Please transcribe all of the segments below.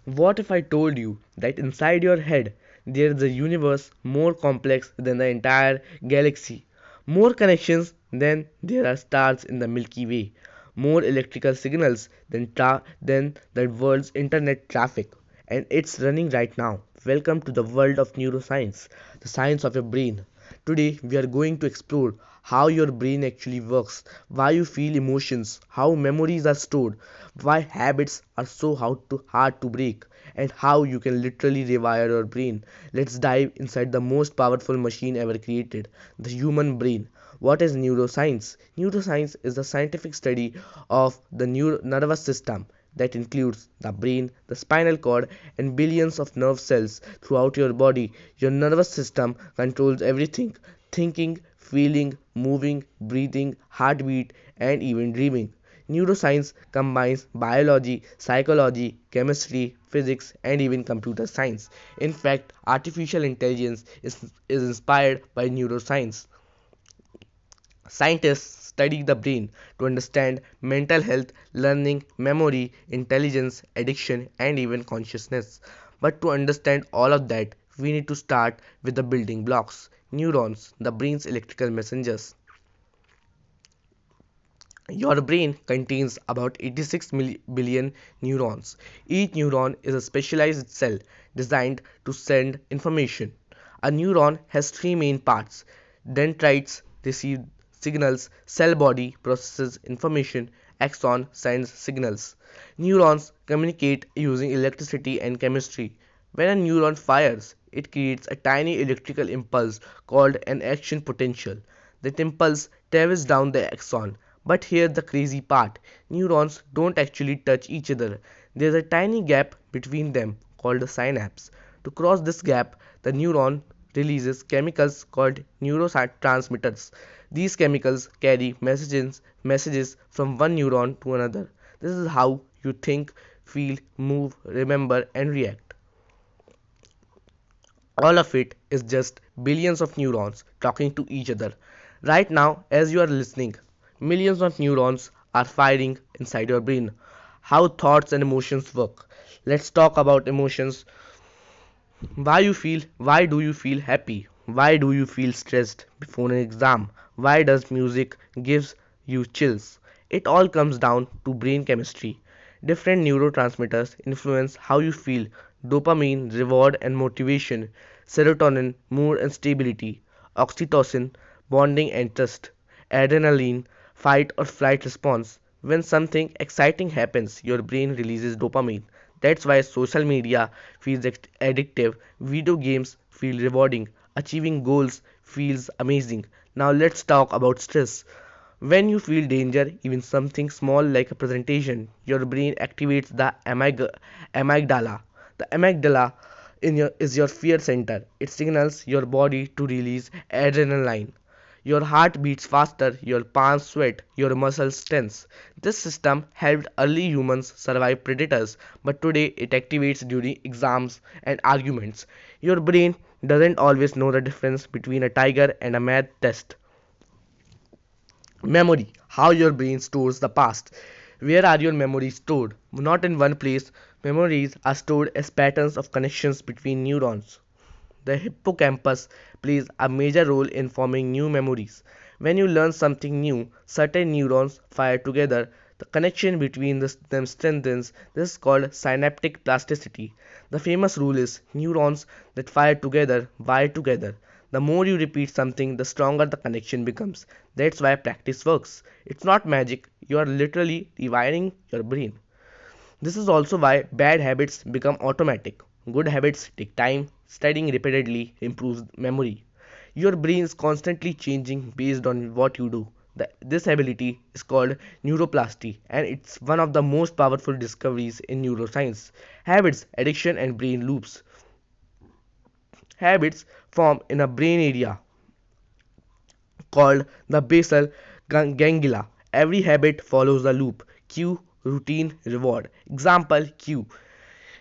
What if I told you that inside your head there is a universe more complex than the entire galaxy? More connections than there are stars in the Milky Way, more electrical signals than the world's internet traffic, and it's running right now. Welcome to the world of neuroscience, the science of your brain. Today, we are going to explore how your brain actually works, why you feel emotions, how memories are stored, why habits are so hard to break, and how you can literally rewire your brain. Let's dive inside the most powerful machine ever created, the human brain. What is neuroscience? Neuroscience is the scientific study of the nervous system that includes the brain, the spinal cord, and billions of nerve cells throughout your body. Your nervous system controls everything: thinking, feeling, moving, breathing, heartbeat, and even dreaming. Neuroscience combines biology, psychology, chemistry, physics, and even computer science. In fact, artificial intelligence is inspired by neuroscience. Scientists study the brain to understand mental health, learning, memory, intelligence, addiction, and even consciousness. But to understand all of that, we need to start with the building blocks: neurons, the brain's electrical messengers. Your brain contains about 86 billion neurons. Each neuron is a specialized cell designed to send information. A neuron has three main parts: dendrites receive signals, cell body processes information, axon sends signals. Neurons communicate using electricity and chemistry. When a neuron fires, it creates a tiny electrical impulse called an action potential. That impulse travels down the axon. But here's the crazy part: neurons don't actually touch each other. There's a tiny gap between them called the synapse. To cross this gap, the neuron releases chemicals called neurotransmitters. These chemicals carry messages from one neuron to another. This is how you think, feel, move, remember, and react. All of it is just billions of neurons talking to each other. Right now, as you are listening, millions of neurons are firing inside your brain. How thoughts and emotions work. Let's talk about emotions. Why do you feel happy? Why do you feel stressed before an exam? Why does music gives you chills? It all comes down to brain chemistry. Different neurotransmitters influence how you feel: dopamine, reward and motivation; serotonin, mood and stability; oxytocin, bonding and trust; adrenaline, fight or flight response. When something exciting happens, your brain releases dopamine. That's why social media feels addictive, video games feel rewarding, achieving goals feels amazing. Now let's talk about stress. When you feel danger, even something small like a presentation, your brain activates the amygdala. The amygdala is your fear center. It signals your body to release adrenaline. Your heart beats faster, your palms sweat, your muscles tense. This system helped early humans survive predators, but today it activates during exams and arguments. Your brain doesn't always know the difference between a tiger and a math test. Memory: how your brain stores the past. Where are your memories stored? Not in one place. Memories are stored as patterns of connections between neurons. The hippocampus plays a major role in forming new memories. When you learn something new, certain neurons fire together. The connection between them strengthens. This is called synaptic plasticity. The famous rule is neurons that fire together wire together. The more you repeat something, the stronger the connection becomes. That's why practice works. It's not magic, you are literally rewiring your brain. This is also why bad habits become automatic. Good habits take time. Studying repeatedly improves memory. Your brain is constantly changing based on what you do. This ability is called neuroplasty, and it's one of the most powerful discoveries in neuroscience. Habits, addiction, and brain loops. Habits form in a brain area called the basal ganglia. Every habit follows a loop: cue, routine, reward. Example: cue,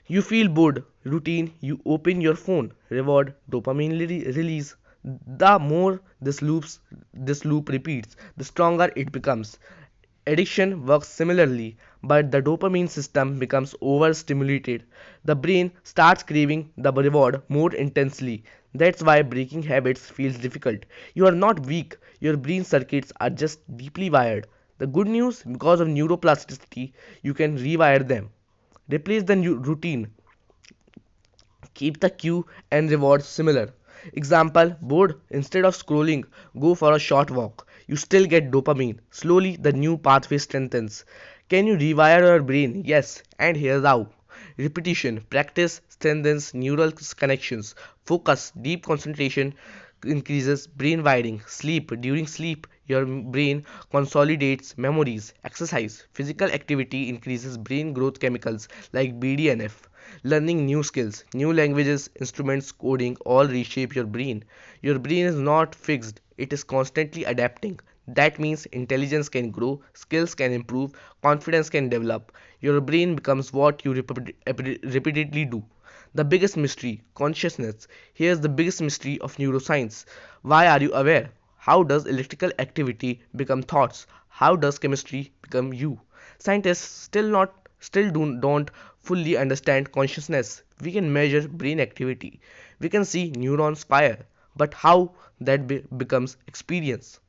you feel bored; routine, you open your phone; reward, dopamine release. The more this loop repeats, the stronger it becomes. Addiction works similarly, but the dopamine system becomes overstimulated. The brain starts craving the reward more intensely. That's why breaking habits feels difficult. You are not weak, your brain circuits are just deeply wired. The good news, because of neuroplasticity, you can rewire them. Replace the new routine. Keep the cue and reward similar. Example, bored, instead of scrolling, go for a short walk. You still get dopamine. Slowly, the new pathway strengthens. Can you rewire your brain? Yes, and here's how. Repetition, practice strengthens neural connections. Focus, deep concentration increases brain wiring. Sleep, during sleep, your brain consolidates memories. Exercise, physical activity increases brain growth chemicals like BDNF. Learning new skills, new languages, instruments, coding all reshape your brain. Your brain is not fixed, it is constantly adapting. That means intelligence can grow, skills can improve, confidence can develop. Your brain becomes what you repeatedly do. The biggest mystery, consciousness. Here's the biggest mystery of neuroscience. Why are you aware? How does electrical activity become thoughts? How does chemistry become you? Scientists don't fully understand consciousness. We can measure brain activity. We can see neurons fire, but how that becomes experience?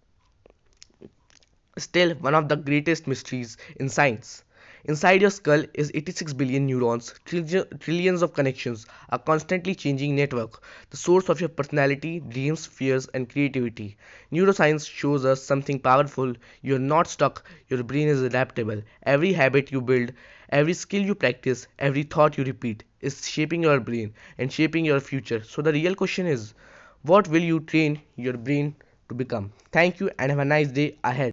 Still one of the greatest mysteries in science. Inside your skull is 86 billion neurons, trillions of connections, a constantly changing network, the source of your personality, dreams, fears, and creativity. Neuroscience shows us something powerful. You're not stuck, your brain is adaptable. Every habit you build, every skill you practice, every thought you repeat is shaping your brain and shaping your future. So the real question is, what will you train your brain to become? Thank you and have a nice day ahead.